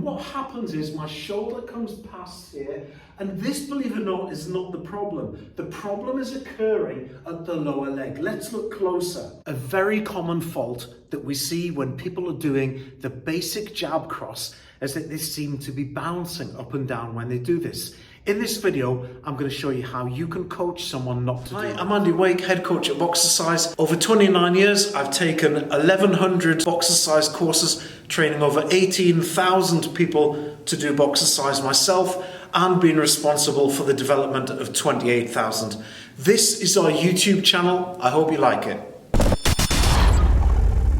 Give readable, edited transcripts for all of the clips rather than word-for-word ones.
what happens is my shoulder comes past here, and this, believe it or not, is not the problem. The problem is occurring at the lower leg. Let's look closer. A very common fault that we see when people are doing the basic jab cross is that they seem to be bouncing up and down when they do this. In this video, I'm going to show you how you can coach someone not to do it. Hi, I'm Andy Wake, head coach at Boxercise. Over 29 years, I've taken 1,100 Boxercise courses, training over 18,000 people to do Boxercise myself, and been responsible for the development of 28,000. This is our YouTube channel. I hope you like it.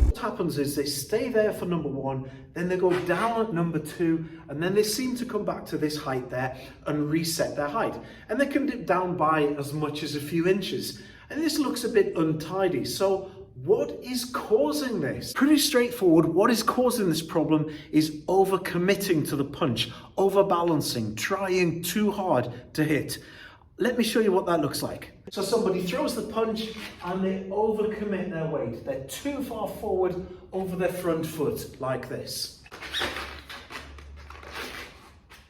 What happens is they stay there for number one, then they go down at number two, and then they seem to come back to this height there and reset their height. And they can dip down by as much as a few inches. And this looks a bit untidy. So what is causing this? Pretty straightforward. What is causing this problem is overcommitting to the punch, overbalancing, trying too hard to hit. Let me show you what that looks like. So somebody throws the punch and they overcommit their weight. They're too far forward over their front foot, like this.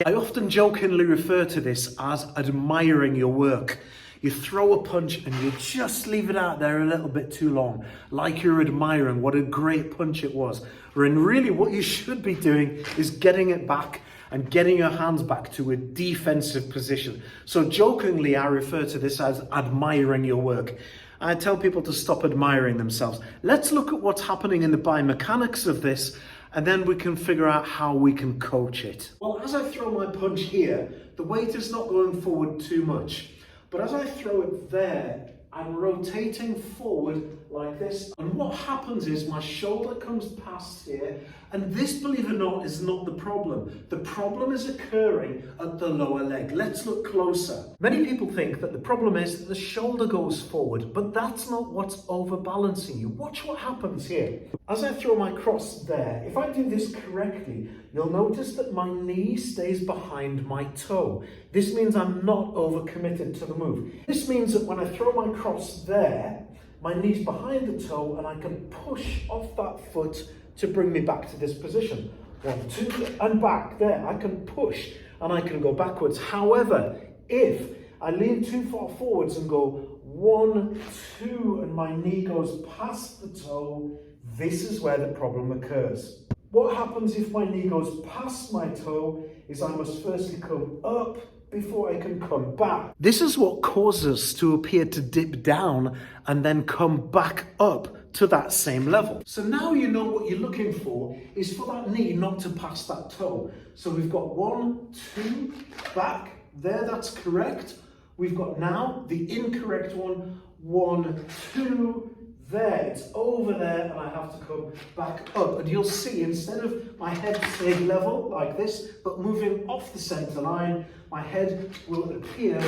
I often jokingly refer to this as admiring your work. You throw a punch and you just leave it out there a little bit too long, like you're admiring what a great punch it was. When really what you should be doing is getting it back and getting your hands back to a defensive position. So jokingly, I refer to this as admiring your work. I tell people to stop admiring themselves. Let's look at what's happening in the biomechanics of this, and then we can figure out how we can coach it. Well, as I throw my punch here, the weight is not going forward too much. But as I throw it there, I'm rotating forward like this. And what happens is my shoulder comes past here, and this, believe it or not, is not the problem. The problem is occurring at the lower leg. Let's look closer. Many people think that the problem is that the shoulder goes forward, but that's not what's overbalancing you. Watch what happens here. As I throw my cross there, if I do this correctly, you'll notice that my knee stays behind my toe. This means I'm not overcommitted to the move. This means that when I throw my cross there, my knee's behind the toe and I can push off that foot to bring me back to this position. 1, 2, and back there. I can push and I can go backwards. However, if I lean too far forwards and go 1, 2, and my knee goes past the toe, this is where the problem occurs. What happens if my knee goes past my toe is I must firstly come up before I can come back. This is what causes us to appear to dip down and then come back up to that same level. So now you know what you're looking for is for that knee not to pass that toe. So we've got 1, 2, back, there, that's correct. We've got now the incorrect one, 1, 2, there, it's over there, and I have to come back up. And you'll see, instead of my head staying level like this, but moving off the center line, my head will appear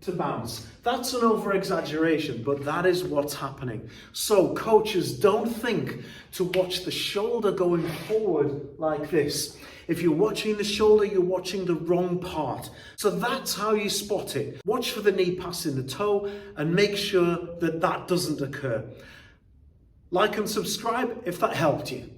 to bounce. That's an over-exaggeration, but that is what's happening. So coaches, don't think to watch the shoulder going forward like this. If you're watching the shoulder, you're watching the wrong part. So that's how you spot it. Watch for the knee passing the toe and make sure that that doesn't occur. Like and subscribe if that helped you.